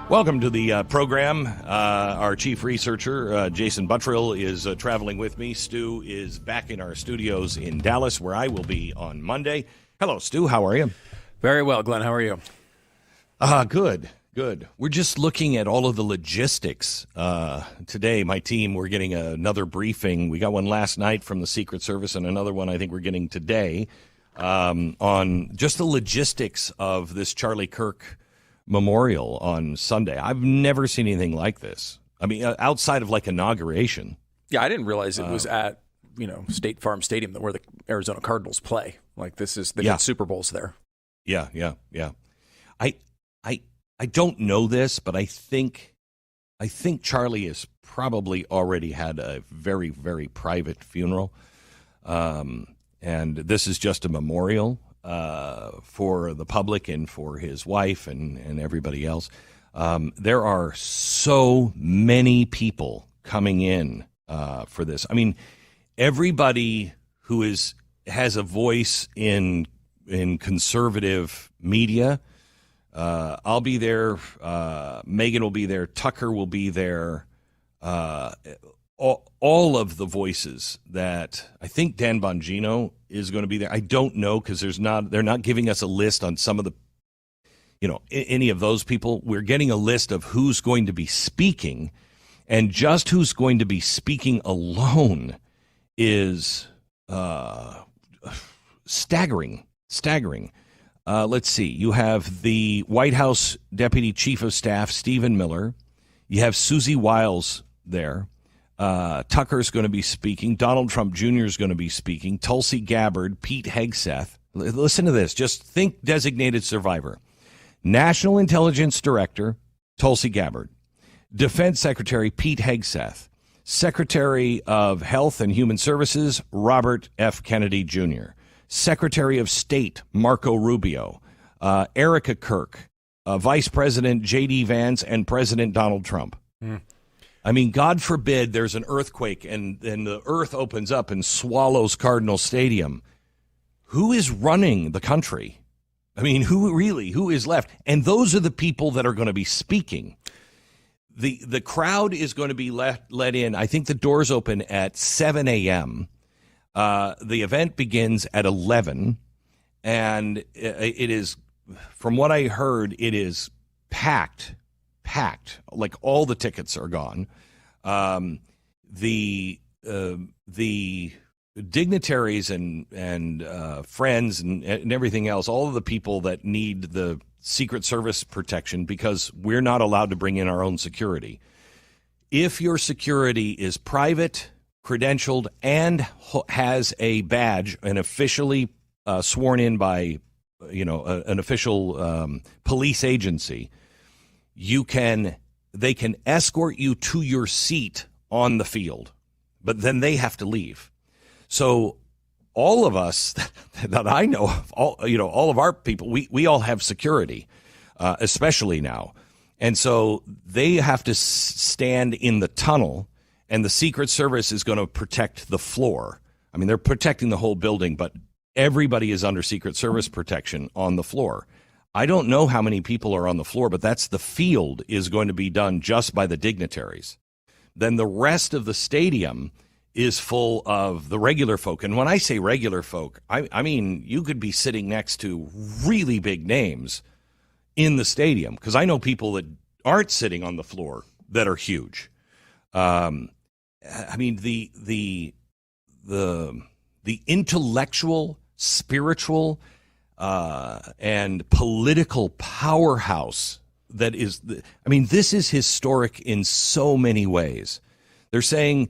Welcome to the program. Our chief researcher, Jason Buttrill, is traveling with me. Stu is back in our studios in Dallas, where I will be on Monday. Hello, Stu. How are you? Very well, Glenn. How are you? Good. We're just looking at all of the logistics. Today, my team, we're getting another briefing. We got one last night from the Secret Service and another one I think we're getting today on just the logistics of this Charlie Kirk memorial on Sunday. I've never seen anything like this. I mean, outside of like inauguration. Yeah, I didn't realize it was at, State Farm Stadium where the Arizona Cardinals play. Like they got Super Bowls there. Yeah. I don't know this, but I think Charlie has probably already had a very, very private funeral. And this is just a memorial for the public and for his wife and everybody else. There are so many people coming in for this. I mean, everybody who has a voice in conservative media. I'll be there. Megan will be there. Tucker will be there. All of the voices that I think Dan Bongino is going to be there. I don't know because they're not giving us a list on some of the, any of those people. We're getting a list of who's going to be speaking, and just who's going to be speaking alone is staggering. Let's see. You have the White House Deputy Chief of Staff, Stephen Miller. You have Susie Wiles there. Tucker's going to be speaking. Donald Trump Jr. is going to be speaking. Tulsi Gabbard, Pete Hegseth. Listen to this. Just think designated survivor. National Intelligence Director, Tulsi Gabbard. Defense Secretary, Pete Hegseth. Secretary of Health and Human Services, Robert F. Kennedy Jr. Secretary of State, Marco Rubio. Erika Kirk. Vice President J.D. Vance and President Donald Trump. I mean, God forbid there's an earthquake and the earth opens up and swallows Cardinal Stadium. Who is running the country? I mean, who is left? And those are the people that are going to be speaking. The crowd is going to be let in. I think the doors open at 7 a.m. The event begins at 11, and it is, from what I heard, it is packed. Like all the tickets are gone. The dignitaries and friends and everything else, all of the people that need the Secret Service protection, because we're not allowed to bring in our own security. If your security is private, credentialed, and has a badge, and officially sworn in by, an official police agency, they can escort you to your seat on the field, but then they have to leave. So all of us that I know of, all of our people, we all have security, especially now. And so they have to stand in the tunnel, and the Secret Service is going to protect the floor. I mean, they're protecting the whole building, but everybody is under Secret Service protection on the floor. I don't know how many people are on the floor, but the field is going to be done just by the dignitaries. Then the rest of the stadium is full of the regular folk. And when I say regular folk, I mean you could be sitting next to really big names in the stadium, because I know people that aren't sitting on the floor that are huge. I mean, the intellectual, spiritual, and political powerhouse that is, this is historic in so many ways. They're saying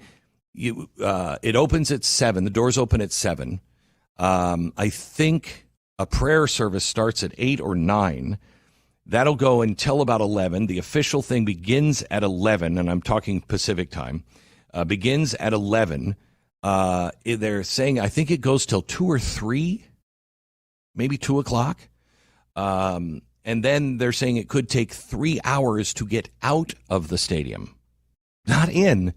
it opens at 7. The doors open at 7. I think a prayer service starts at 8 or 9. That'll go until about 11. The official thing begins at 11, and I'm talking Pacific time. Begins at 11. They're saying, I think it goes till 2 or 3. Maybe 2 o'clock. And then they're saying it could take 3 hours to get out of the stadium. Not in,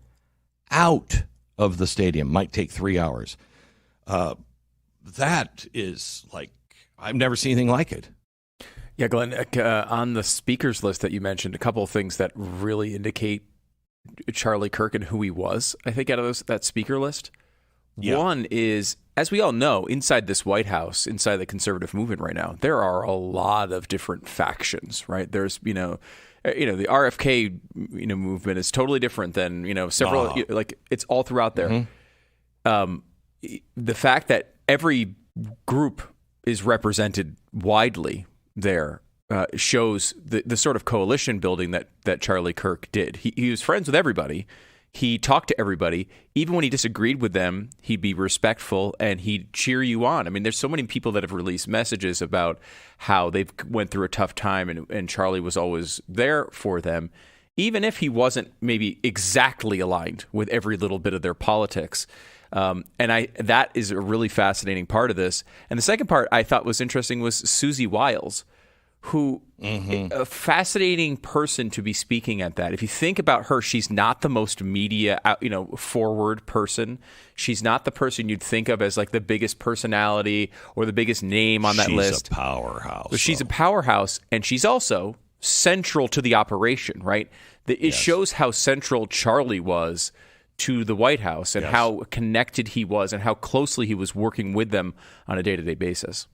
out of the stadium. Might take 3 hours. That is like, I've never seen anything like it. Yeah, Glenn, on the speakers list that you mentioned, a couple of things that really indicate Charlie Kirk and who he was, I think, out of that speaker list. Yeah. One is, as we all know, inside this White House, inside the conservative movement right now, there are a lot of different factions, right? There's, the RFK, movement is totally different than, several, like it's all throughout there. Mm-hmm. The fact that every group is represented widely there shows the sort of coalition building that Charlie Kirk did. He was friends with everybody. He talked to everybody. Even when he disagreed with them, he'd be respectful and he'd cheer you on. I mean, there's so many people that have released messages about how they've went through a tough time and Charlie was always there for them, even if he wasn't maybe exactly aligned with every little bit of their politics. That is a really fascinating part of this. And the second part I thought was interesting was Susie Wiles, who a fascinating person to be speaking at that. If you think about her, she's not the most media, forward person. She's not the person you'd think of as like the biggest personality or the biggest name on that list. She's a powerhouse. But she's a powerhouse, and she's also central to the operation, right? It shows how central Charlie was to the White House and how connected he was and how closely he was working with them on a day-to-day basis.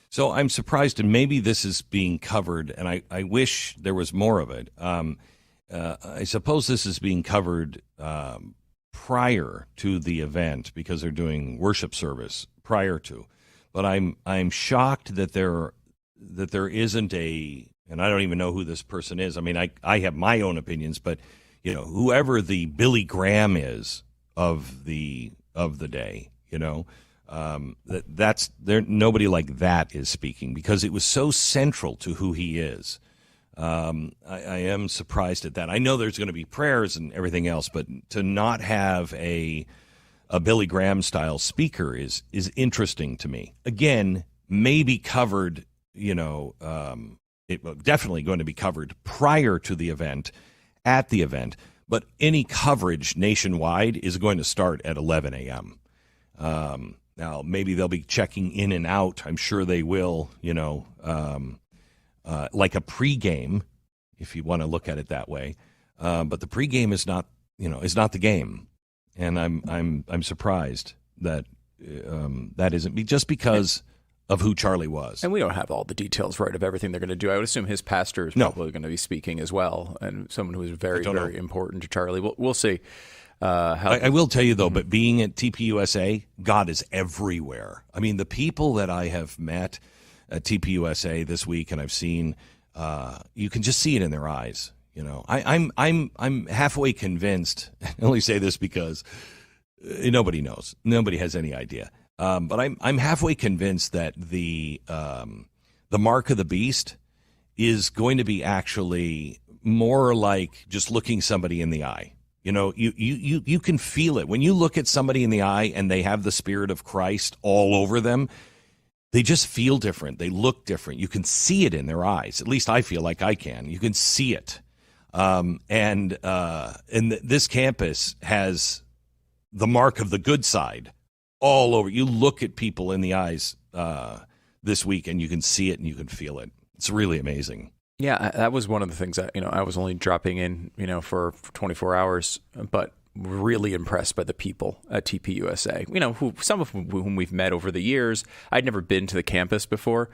So I'm surprised, and maybe this is being covered, and I wish there was more of it. I suppose this is being covered prior to the event because they're doing worship service prior to. But I'm shocked that there isn't and I don't even know who this person is. I mean, I have my own opinions, but whoever the Billy Graham is of the day, that's there. Nobody like that is speaking because it was so central to who he is. I am surprised at that. I know there's going to be prayers and everything else, but to not have a Billy Graham style speaker is interesting to me. Again, maybe covered. It definitely going to be covered prior to the event, at the event. But any coverage nationwide is going to start at 11 a.m. Now, maybe they'll be checking in and out. I'm sure they will, like a pregame, if you want to look at it that way. But the pregame is not the game, and I'm surprised that that isn't just because of who Charlie was. And we don't have all the details, right, of everything they're going to do. I would assume his pastor is probably going to be speaking as well, and someone who is very, very important to Charlie. We'll see. I will tell you, though, but being at TPUSA, God is everywhere. I mean, the people that I have met at TPUSA this week and I've seen, you can just see it in their eyes. I'm halfway convinced. I only say this because nobody knows. Nobody has any idea. But I'm halfway convinced that the mark of the beast is going to be actually more like just looking somebody in the eye. You can feel it. When you look at somebody in the eye and they have the Spirit of Christ all over them, they just feel different. They look different. You can see it in their eyes. At least I feel like I can. You can see it. And this campus has the mark of the good side all over. You look at people in the eyes this week and you can see it and you can feel it. It's really amazing. Yeah, that was one of the things that, I was only dropping in, for 24 hours, but really impressed by the people at TPUSA, some of whom we've met over the years. I'd never been to the campus before,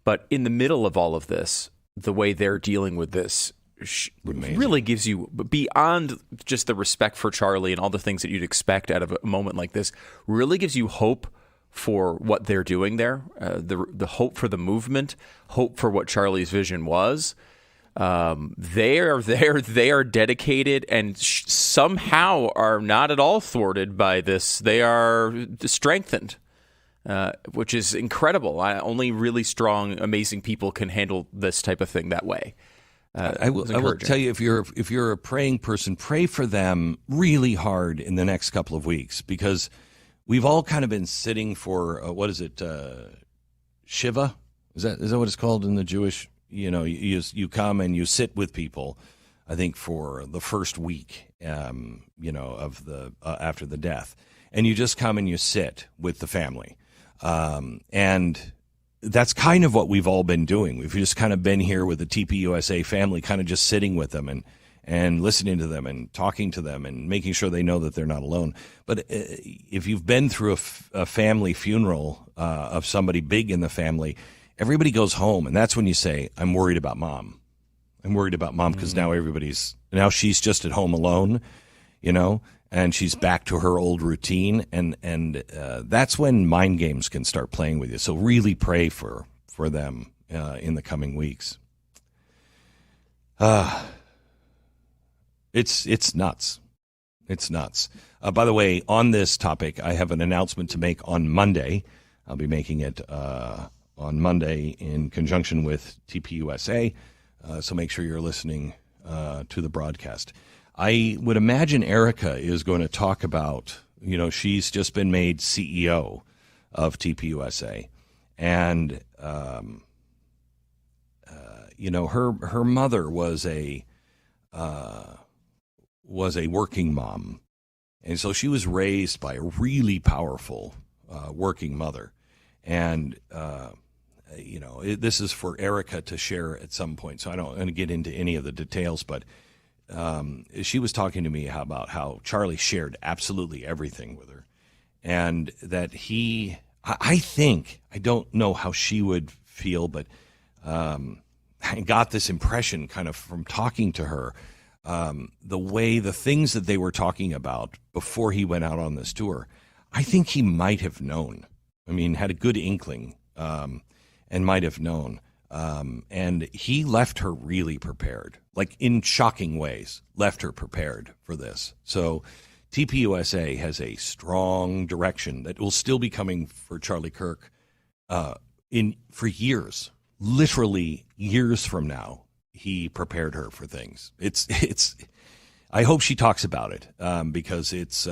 but in the middle of all of this, the way they're dealing with this really gives you, beyond just the respect for Charlie and all the things that you'd expect out of a moment like this, really gives you hope for what they're doing there, the hope for the movement, hope for what Charlie's vision was. They are dedicated and somehow are not at all thwarted by this. They are strengthened, which is incredible. Only really strong, amazing people can handle this type of thing that way. I will tell you, if you're a praying person, pray for them really hard in the next couple of weeks, because we've all kind of been sitting for Shiva? Is that what it's called in the Jewish? You come and you sit with people, I think, for the first week, of the after the death, and you just come and you sit with the family, and that's kind of what we've all been doing. We've just kind of been here with the TPUSA family, kind of just sitting with them and listening to them and talking to them and making sure they know that they're not alone. But if you've been through a family funeral of somebody big in the family, everybody goes home, and that's when you say, I'm worried about mom. I'm worried about mom because now she's just at home alone, and she's back to her old routine. And that's when mind games can start playing with you. So really pray for them in the coming weeks. It's nuts. It's nuts. By the way, on this topic, I have an announcement to make on Monday. I'll be making it on Monday in conjunction with TPUSA. So make sure you're listening to the broadcast. I would imagine Erika is going to talk about, she's just been made CEO of TPUSA. And, her mother was a working mom. And so she was raised by a really powerful working mother. And, this is for Erika to share at some point. So I don't want to get into any of the details, but she was talking to me about how Charlie shared absolutely everything with her. And that I don't know how she would feel, but I got this impression kind of from talking to her. The things that they were talking about before he went out on this tour, I think he might have known. I mean, had a good inkling and might have known. And he left her really prepared, like in shocking ways, left her prepared for this. So TPUSA has a strong direction that will still be coming for Charlie Kirk for years, literally years from now. He prepared her for things. I hope she talks about it because it's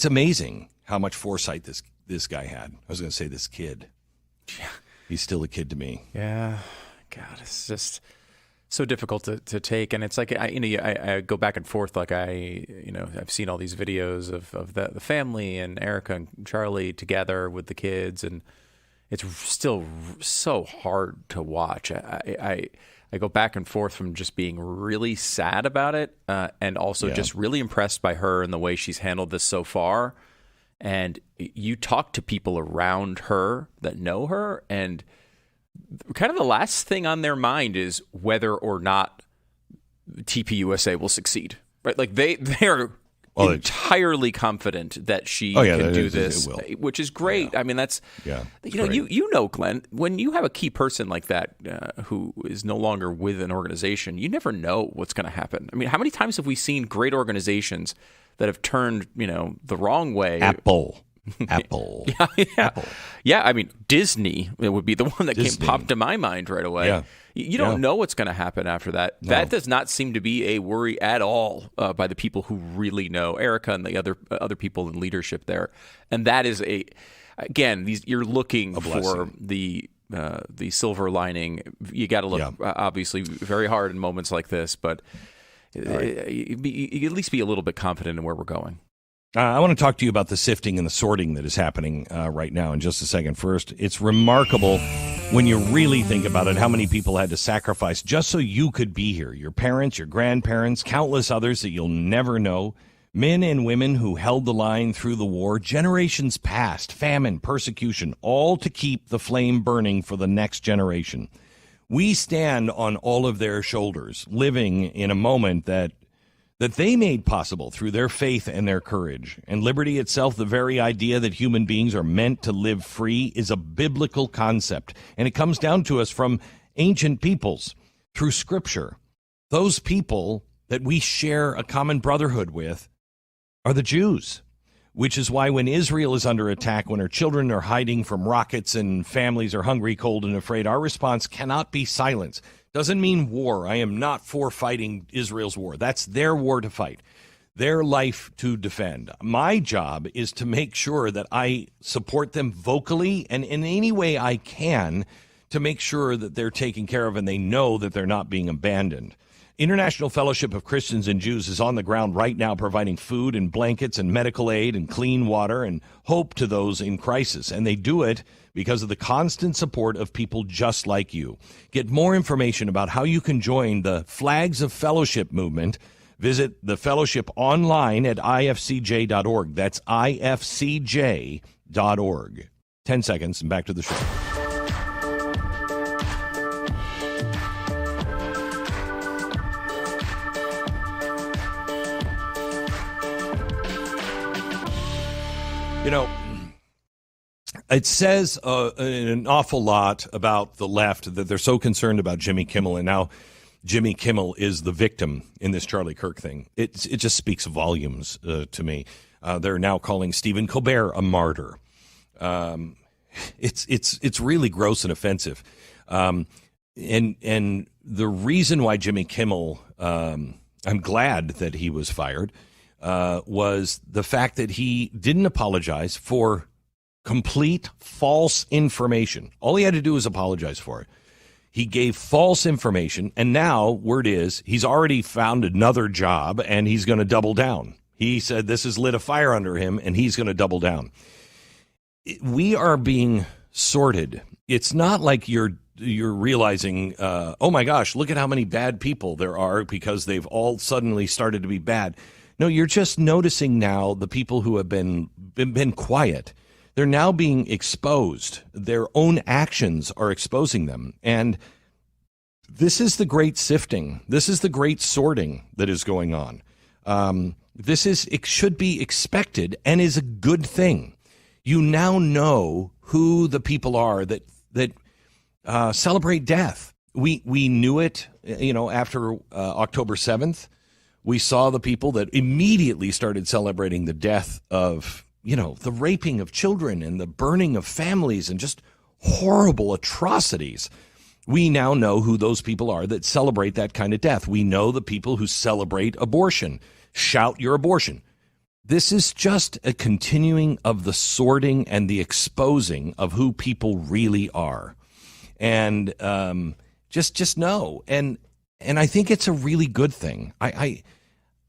amazing how much foresight this guy had. I was going to say this kid. Yeah. He's still a kid to me. Yeah. God, it's just so difficult to take. And it's like, I go back and forth. Like I've seen all these videos of the family and Erika and Charlie together with the kids. And it's still so hard to watch. I go back and forth from just being really sad about it and also just really impressed by her and the way she's handled this so far. And you talk to people around her that know her, and kind of the last thing on their mind is whether or not TPUSA will succeed. Right? Like they are entirely confident that she can do this, which is great. Yeah. I mean, that's Glenn, when you have a key person like that who is no longer with an organization, you never know what's going to happen. I mean, how many times have we seen great organizations that have turned, the wrong way? Apple. Yeah. I mean, Disney, it would be the one that popped to my mind right away. Yeah. You don't know what's going to happen after that. No. That does not seem to be a worry at all by the people who really know Erika and the other people in leadership there. And that is you're looking for the silver lining. You got to look obviously very hard in moments like this, but you at least be a little bit confident in where we're going. I want to talk to you about the sifting and the sorting that is happening right now in just a second. First, it's remarkable when you really think about it, how many people had to sacrifice just so you could be here. Your parents, your grandparents, countless others that you'll never know, men and women who held the line through the war, generations past, famine, persecution, all to keep the flame burning for the next generation. We stand on all of their shoulders, living in a moment that they made possible through their faith and their courage. And liberty itself, the very idea that human beings are meant to live free, is a biblical concept. And it comes down to us from ancient peoples through Scripture. Those people that we share a common brotherhood with are the Jews, which is why when Israel is under attack, when our children are hiding from rockets and families are hungry, cold, and afraid, our response cannot be silence. Doesn't mean war. I am not for fighting Israel's war. That's their war to fight, their life to defend. My job is to make sure that I support them vocally and in any way I can to make sure that they're taken care of and they know that they're not being abandoned. International Fellowship of Christians and Jews is on the ground right now providing food and blankets and medical aid and clean water and hope to those in crisis. And they do it because of the constant support of people just like you. Get more information about how you can join the Flags of Fellowship movement. Visit the fellowship online at ifcj.org. That's ifcj.org. 10 seconds and back to the show. You know, it says an awful lot about the left that they're so concerned about Jimmy Kimmel, and now Jimmy Kimmel is the victim in this Charlie Kirk thing. It just speaks volumes to me. They're now calling Stephen Colbert a martyr. It's really gross and offensive. And the reason why Jimmy Kimmel, I'm glad that he was fired, was the fact that he didn't apologize for complete false information. All he had to do was apologize for it. He gave false information, and now, word is, he's already found another job, and he's going to double down. He said this has lit a fire under him, and he's going to double down. We are being sorted. It's not like you're realizing, oh my gosh, look at how many bad people there are because they've all suddenly started to be bad. No, you're just noticing now the people who have been quiet. They're now being exposed. Their own actions are exposing them. And this is the great sifting. This is the great sorting that is going on. It should be expected and is a good thing. You now know who the people are that celebrate death. We knew it, after October 7th. We saw the people that immediately started celebrating the death of, the raping of children and the burning of families and just horrible atrocities. We now know who those people are that celebrate that kind of death. We know the people who celebrate abortion. Shout your abortion. This is just a continuing of the sorting and the exposing of who people really are. And just know. And I think it's a really good thing.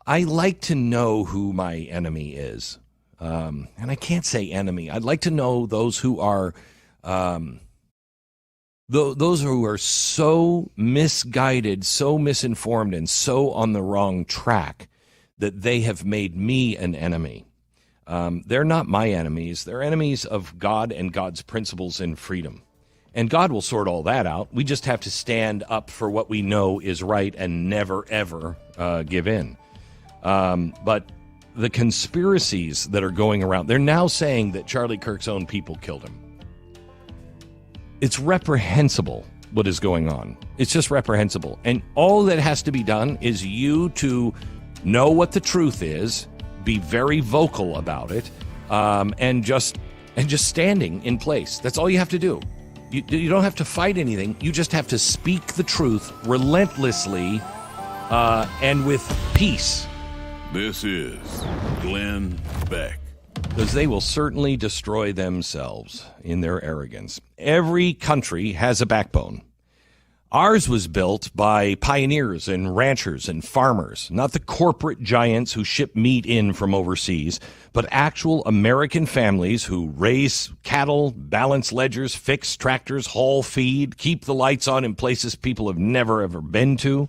I like to know who my enemy is. And I can't say enemy. I'd like to know those who are those who are so misguided, so misinformed, and so on the wrong track that they have made me an enemy. They're not my enemies. They're enemies of God and God's principles and freedom. And God will sort all that out. We just have to stand up for what we know is right and never, ever give in. But the conspiracies that are going around, they're now saying that Charlie Kirk's own people killed him. It's reprehensible what is going on. It's just reprehensible. And all that has to be done is you to know what the truth is, be very vocal about it, and just standing in place. That's all you have to do. You don't have to fight anything. You just have to speak the truth relentlessly and with peace. This is Glenn Beck. Because they will certainly destroy themselves in their arrogance. Every country has a backbone. Ours was built by pioneers and ranchers and farmers, not the corporate giants who ship meat in from overseas, but actual American families who raise cattle, balance ledgers, fix tractors, haul feed, keep the lights on in places people have never, ever been to.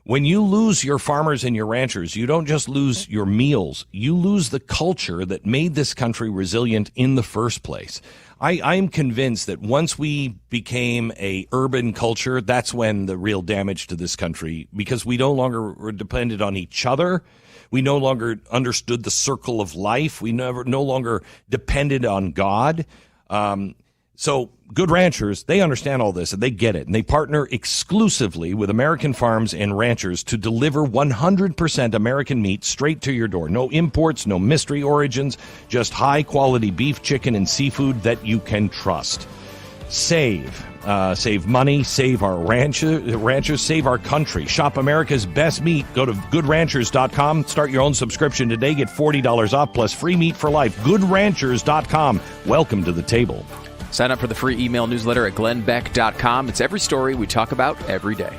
When you lose your farmers and your ranchers, you don't just lose your meals. You lose the culture that made this country resilient in the first place. I'm convinced that once we became a urban culture, that's when the real damage to this country, because we no longer were dependent on each other. We no longer understood the circle of life. We no longer depended on God. So good ranchers, they understand all this and they get it. And they partner exclusively with American farms and ranchers to deliver 100% American meat straight to your door. No imports, no mystery origins, just high quality beef, chicken, and seafood that you can trust. Save money, save our ranchers, save our country. Shop America's best meat. Go to goodranchers.com. Start your own subscription today. Get $40 off plus free meat for life. Goodranchers.com. Welcome to the table. Sign up for the free email newsletter at glennbeck.com. It's every story we talk about every day.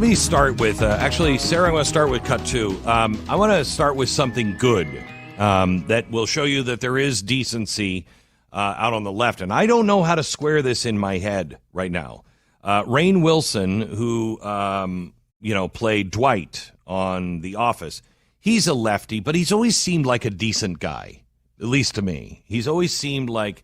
Let me start with, actually, Sarah, I want to start with cut two. I want to start with something good that will show you that there is decency out on the left. And I don't know how to square this in my head right now. Rainn Wilson, who, played Dwight on The Office, he's a lefty, but he's always seemed like a decent guy, at least to me. He's always seemed like,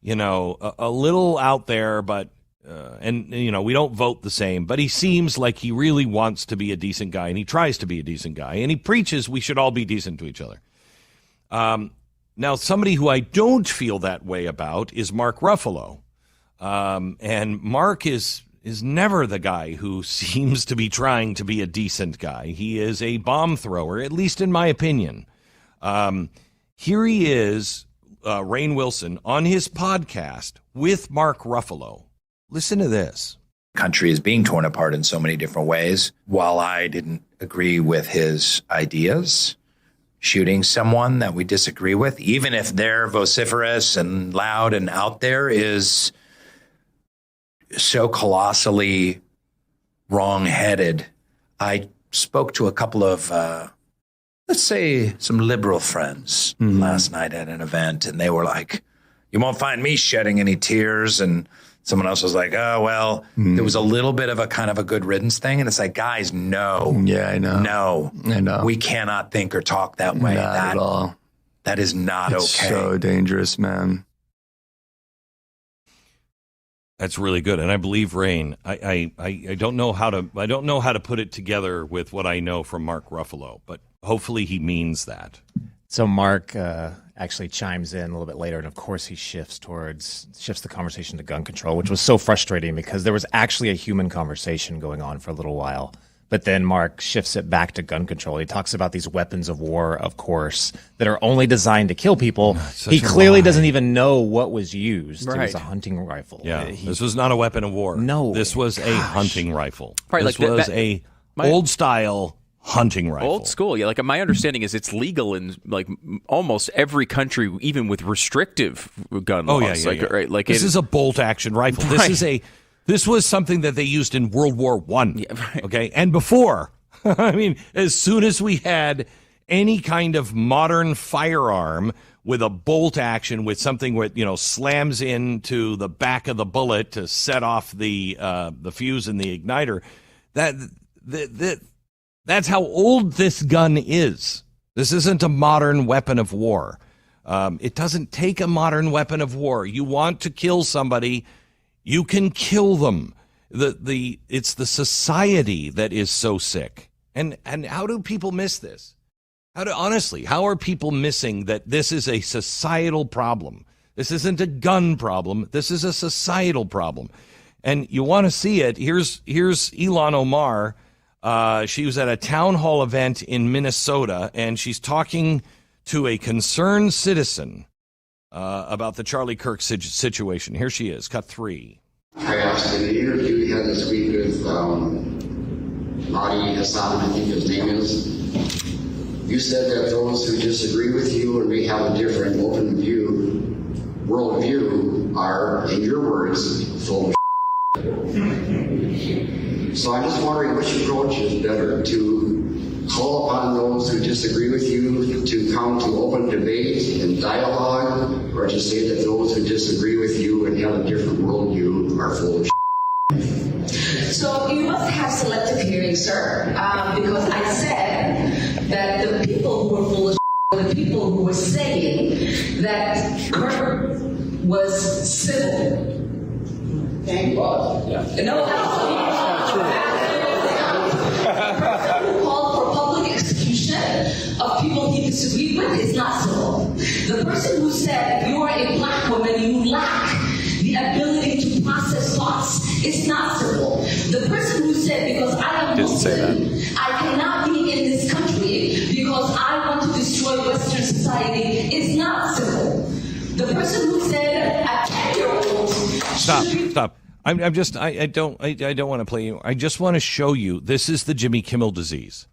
a little out there, but we don't vote the same, but he seems like he really wants to be a decent guy, and he tries to be a decent guy, and he preaches we should all be decent to each other. Now, somebody who I don't feel that way about is Mark Ruffalo. And Mark is never the guy who seems to be trying to be a decent guy. He is a bomb thrower, at least in my opinion. Here he is, Rainn Wilson, on his podcast with Mark Ruffalo. Listen to this. Country is being torn apart in so many different ways. While I didn't agree with his ideas, shooting someone that we disagree with, even if they're vociferous and loud and out there, is so colossally wrong-headed. I spoke to a couple of, let's say, some liberal friends last night at an event, and they were like, you won't find me shedding any tears. And someone else was like, oh, well, there was a little bit of a kind of a good riddance thing. And it's like, guys, no. Yeah, I know. No. I know. We cannot think or talk that way. Not at all. That is not it's okay. So dangerous, man. That's really good, and I believe Rainn. I don't know how to put it together with what I know from Mark Ruffalo, but hopefully he means that. So Mark actually chimes in a little bit later, and of course he shifts the conversation to gun control, which was so frustrating because there was actually a human conversation going on for a little while. But then Mark shifts it back to gun control. He talks about these weapons of war, of course, that are only designed to kill people. He clearly doesn't even know what was used. Right. It was a hunting rifle. Yeah, this was not a weapon of war. No. This was a hunting rifle. Right, this was a old-style hunting rifle. Old school, yeah. Like my understanding is it's legal in like almost every country, even with restrictive gun laws. Yeah. Right, like this is a bolt-action rifle. Right. This was something that they used in World War I. Yeah, right. Okay, and before. I mean, as soon as we had any kind of modern firearm with a bolt action, with something that slams into the back of the bullet to set off the fuse and the igniter, that's how old this gun is. This isn't a modern weapon of war. It doesn't take a modern weapon of war. You want to kill somebody, you can kill them. It's the society that is so sick. And how do people miss this? How are people missing that this is a societal problem? This isn't a gun problem. This is a societal problem. And you want to see it. Here's Ilhan Omar. She was at a town hall event in Minnesota, and she's talking to a concerned citizen about the Charlie Kirk situation. Here she is, cut 3. I asked in the interview you had this week with Marty Hassan, I think his name is. You said that those who disagree with you or may have a different worldview are, in your words, full of So I'm just wondering which approach is better, to call upon those who disagree with you to come to open debate and dialogue, or to say that those who disagree with you and have a different worldview are full of So you must have selective hearing, sir, because I said that the people who were full of were the people who were saying that Kirk was civil. Thank God. Yeah. No, who called for public execution of people he disagreed with is not civil. The person who said you are a black woman, you lack the ability to process thoughts, is not civil. The person who said because I am Muslim, I cannot be in this country because I want to destroy Western society is not civil. The person who said a 10-year-old Stop. I don't want to play you. I just want to show you this is the Jimmy Kimmel disease.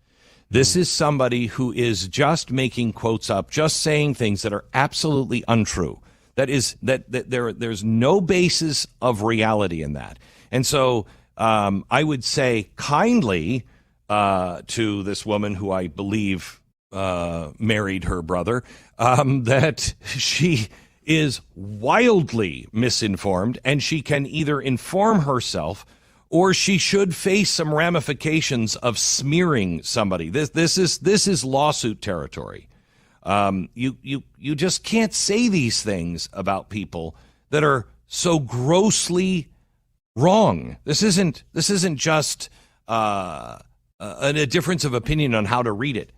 This is somebody who is just making quotes up, just saying things that are absolutely untrue. There's no basis of reality in that. And so I would say kindly to this woman who I believe married her brother, that she is wildly misinformed, and she can either inform herself or she should face some ramifications of smearing somebody. This is lawsuit territory. You just can't say these things about people that are so grossly wrong. This isn't just a difference of opinion on how to read it.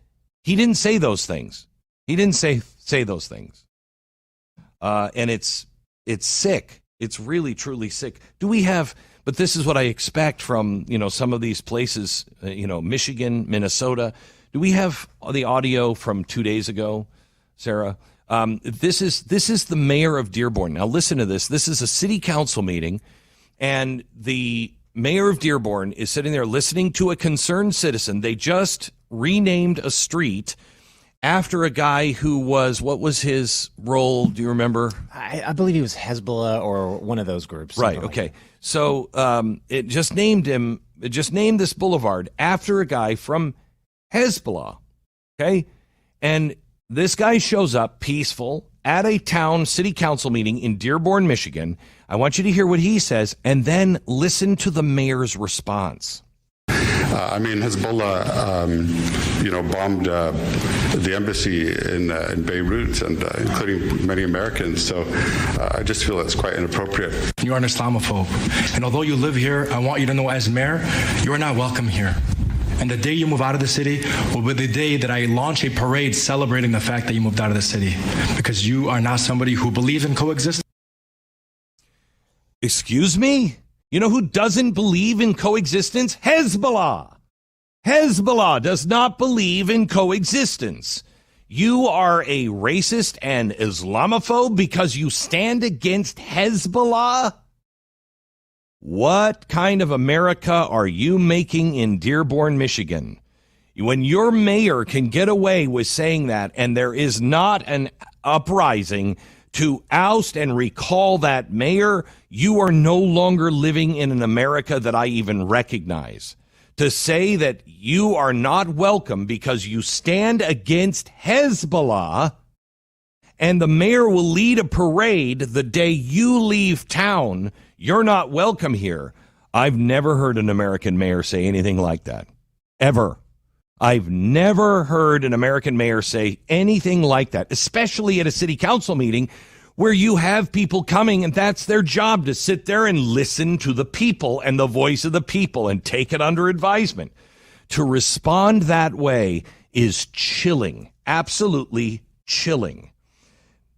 He didn't say those things. He didn't say those things. And it's sick. It's really, truly sick. But this is what I expect from, some of these places, Michigan, Minnesota. Do we have the audio from 2 days ago, Sarah? This is the mayor of Dearborn. Now listen to this. This is a city council meeting, and the mayor of Dearborn is sitting there listening to a concerned citizen. They just renamed a street after a guy who was, what was his role? Do you remember? I believe he was Hezbollah or one of those groups. Right. Okay. So it just named this boulevard after a guy from Hezbollah. Okay. And this guy shows up peaceful at a town city council meeting in Dearborn, Michigan. I want you to hear what he says and then listen to the mayor's response. Hezbollah, bombed the embassy in Beirut, and including many Americans. So I just feel it's quite inappropriate. You are an Islamophobe, and although you live here, I want you to know, as mayor, you are not welcome here. And the day you move out of the city will be the day that I launch a parade celebrating the fact that you moved out of the city, because you are not somebody who believes in coexistence. Excuse me? You know who doesn't believe in coexistence? Hezbollah. Hezbollah does not believe in coexistence. You are a racist and Islamophobe because you stand against Hezbollah? What kind of America are you making in Dearborn, Michigan? When your mayor can get away with saying that and there is not an uprising to oust and recall that mayor, you are no longer living in an America that I even recognize. To say that you are not welcome because you stand against Hezbollah and the mayor will lead a parade the day you leave town, you're not welcome here. I've never heard an American mayor say anything like that. Ever. I've never heard an American mayor say anything like that, especially at a city council meeting where you have people coming and that's their job, to sit there and listen to the people and the voice of the people and take it under advisement. To respond that way is chilling, absolutely chilling.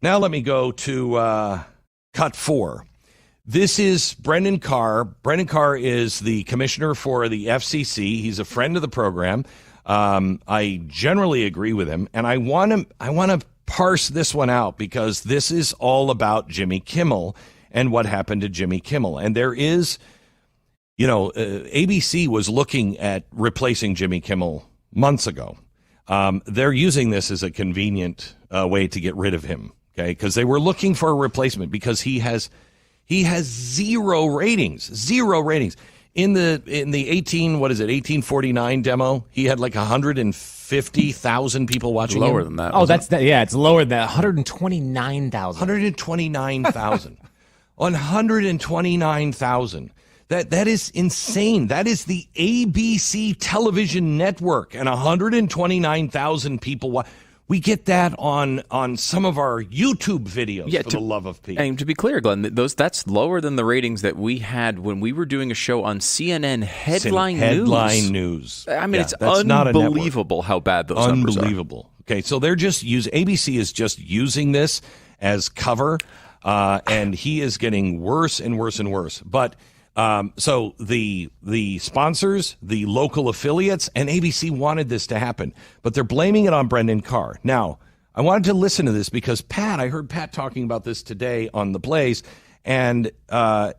Now let me go to cut 4. This is Brendan Carr. Brendan Carr is the commissioner for the FCC. He's a friend of the program. I generally agree with him, and I want to parse this one out because this is all about Jimmy Kimmel and what happened to Jimmy Kimmel. And there is, ABC was looking at replacing Jimmy Kimmel months ago. They're using this as a convenient way to get rid of him, okay? Because they were looking for a replacement because he has zero ratings. In the 1849 demo, he had like 150,000 people watching. Lower him. than that. Oh, it's lower than that. 129,000. 129,000. 129,000. That is insane. That is the ABC television network, and 129,000 people. We get that on some of our YouTube videos, for the love of Pete. And to be clear, Glenn, that's lower than the ratings that we had when we were doing a show on CNN Headline News. I mean, it's unbelievable how bad those numbers are. Unbelievable. Okay, so they're just ABC is just using this as cover, and he is getting worse and worse and worse. But so the sponsors, the local affiliates, and ABC wanted this to happen, but they're blaming it on Brendan Carr. Now, I wanted to listen to this because I heard Pat talking about this today on The Blaze, and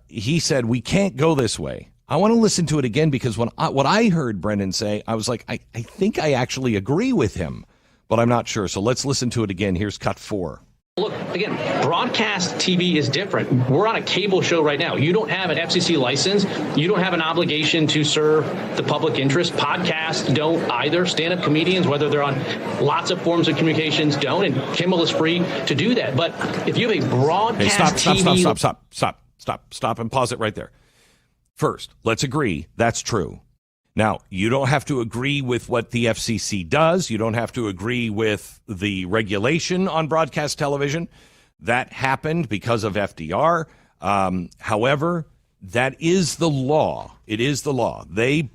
he said, we can't go this way. I want to listen to it again because what I heard Brendan say, I was like, I think I actually agree with him, but I'm not sure. So let's listen to it again. Here's cut 4. Look, again, broadcast TV is different. We're on a cable show right now. You don't have an FCC license. You don't have an obligation to serve the public interest. Podcasts don't either. Stand-up comedians, whether they're on lots of forms of communications, don't. And Kimmel is free to do that. But if you have a broadcast TV... Stop and pause it right there. First, let's agree that's true. Now, you don't have to agree with what the FCC does. You don't have to agree with the regulation on broadcast television. That happened because of FDR. However, that is the law. It is the law. They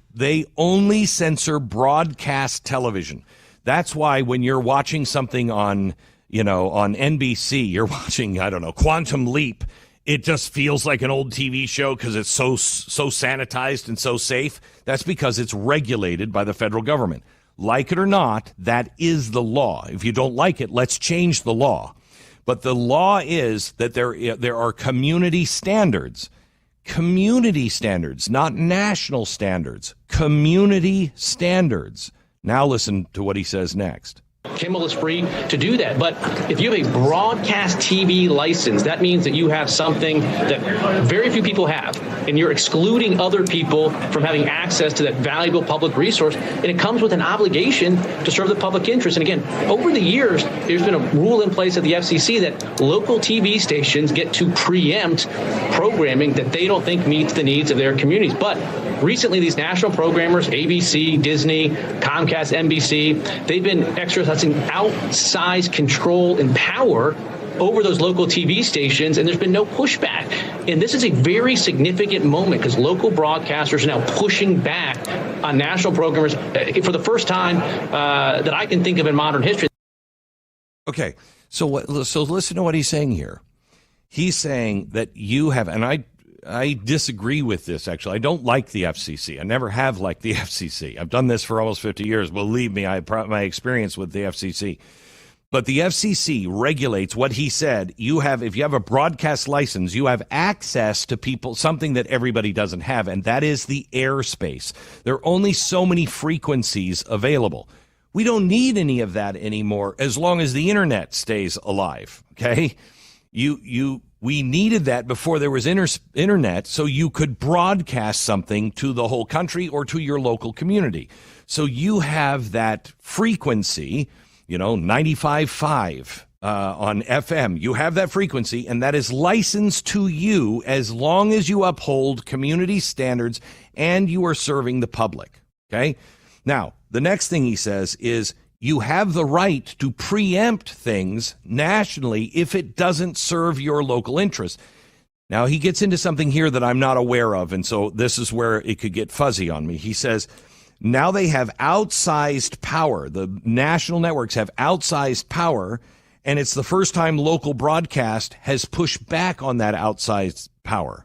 only censor broadcast television. That's why when you're watching something on NBC, you're watching, Quantum Leap. It just feels like an old TV show because it's so sanitized and so safe. That's because it's regulated by the federal government. Like it or not, that is the law. If you don't like it, let's change the law. But the law is that there are community standards. Community standards, not national standards. Community standards. Now listen to what he says next. Kimmel is free to do that. But if you have a broadcast TV license, that means that you have something that very few people have, and you're excluding other people from having access to that valuable public resource, and it comes with an obligation to serve the public interest. And again, over the years, there's been a rule in place at the FCC that local TV stations get to preempt programming that they don't think meets the needs of their communities. But recently, these national programmers, ABC, Disney, Comcast, NBC, they've been exercising outsized control and power over those local TV stations, and there's been no pushback. And this is a very significant moment because local broadcasters are now pushing back on national programmers for the first time that I can think of in modern history. Okay, so listen to what he's saying here. He's saying that you have, and I disagree with this, actually. I don't like the FCC. I never have liked the FCC. I've done this for almost 50 years. Believe me, my experience with the FCC. But the FCC regulates what he said. If you have a broadcast license, you have access to people, something that everybody doesn't have, and that is the airspace. There are only so many frequencies available. We don't need any of that anymore as long as the internet stays alive, okay? We needed that before there was internet, so you could broadcast something to the whole country or to your local community. So you have that frequency, 95.5 on FM. You have that frequency, and that is licensed to you as long as you uphold community standards and you are serving the public. Okay? Now, the next thing he says is, you have the right to preempt things nationally if it doesn't serve your local interest. Now, he gets into something here that I'm not aware of, and so this is where it could get fuzzy on me. He says, now they have outsized power. The national networks have outsized power, and it's the first time local broadcast has pushed back on that outsized power.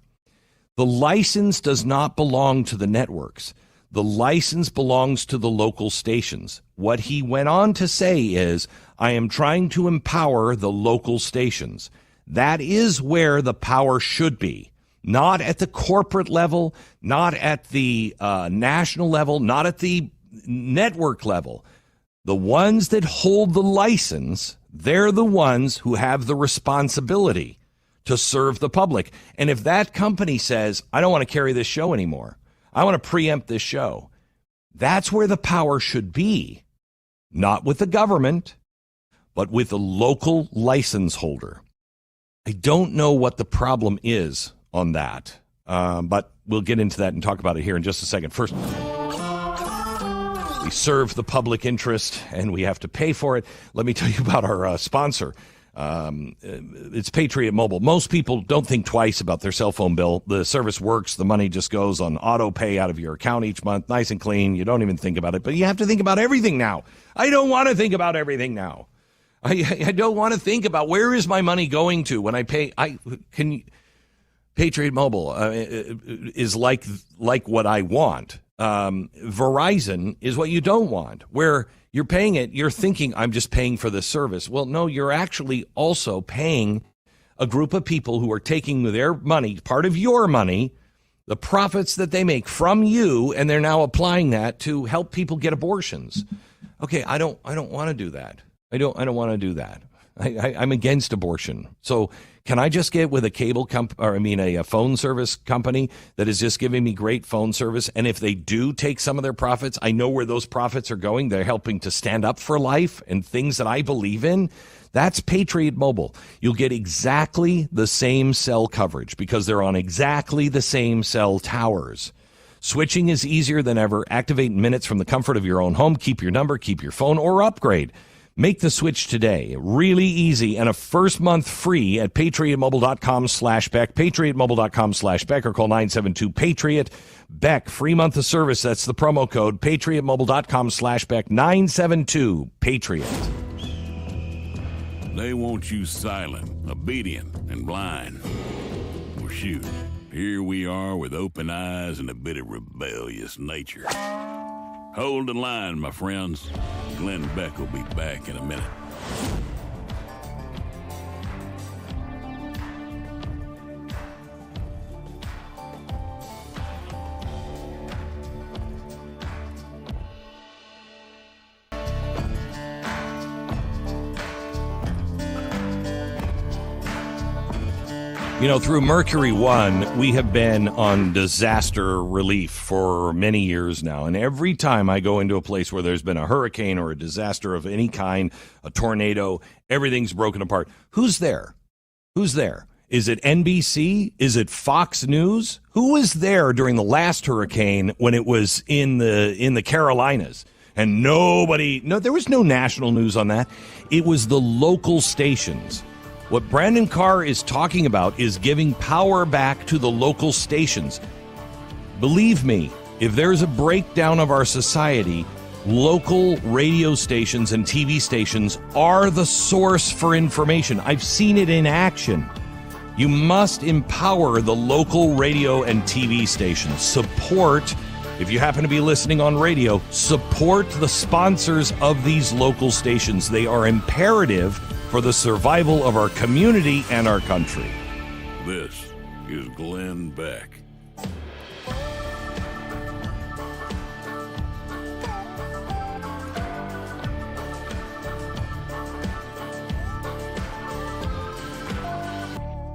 The license does not belong to the networks. The license belongs to the local stations. What he went on to say is, I am trying to empower the local stations. That is where the power should be. Not at the corporate level, not at the national level, not at the network level. The ones that hold the license, they're the ones who have the responsibility to serve the public. And if that company says, I don't want to carry this show anymore, I want to preempt this show, that's where the power should be. Not with the government, but with the local license holder. I don't know what the problem is on that, but we'll get into that and talk about it here in just a second. First, we serve the public interest, and we have to pay for it. Let me tell you about our sponsor. It's Patriot Mobile. Most people don't think twice about their cell phone bill. The service works. The money just goes on auto pay out of your account each month, nice and clean. You don't even think about it, but you have to think about everything now. I don't want to think about everything now. I don't want to think about where is my money going to when I pay. Patriot Mobile is like what I want. Verizon is what you don't want, where you're paying it, you're thinking, I'm just paying for this service. Well, no, you're actually also paying a group of people who are taking their money, part of your money, the profits that they make from you, and they're now applying that to help people get abortions. Okay, I don't want to do that. I don't want to do that. I'm against abortion. So can I just get with a a phone service company that is just giving me great phone service? And if they do take some of their profits, I know where those profits are going. They're helping to stand up for life and things that I believe in. That's Patriot Mobile. You'll get exactly the same cell coverage because they're on exactly the same cell towers. Switching is easier than ever. Activate in minutes from the comfort of your own home. Keep your number, keep your phone, or upgrade. Make the switch today. Really easy, and a first month free at patriotmobile.com/Beck, patriotmobile.com/Beck, or call 972-PATRIOT-BECK. Free month of service. That's the promo code, patriotmobile.com/Beck, 972-PATRIOT. They want you silent, obedient, and blind. Well, shoot, here we are with open eyes and a bit of rebellious nature. Hold the line, my friends. Glenn Beck will be back in a minute. You know, through Mercury One, we have been on disaster relief for many years now. And every time I go into a place where there's been a hurricane or a disaster of any kind, a tornado, everything's broken apart. Who's there? Who's there? Is it NBC? Is it Fox News? Who was there during the last hurricane when it was in the Carolinas? And there was no national news on that. It was the local stations. What Brendan Carr is talking about is giving power back to the local stations. Believe me, if there's a breakdown of our society, local radio stations and TV stations are the source for information. I've seen it in action. You must empower the local radio and TV stations. Support, if you happen to be listening on radio, support the sponsors of these local stations. They are imperative for the survival of our community and our country. This is Glenn Beck.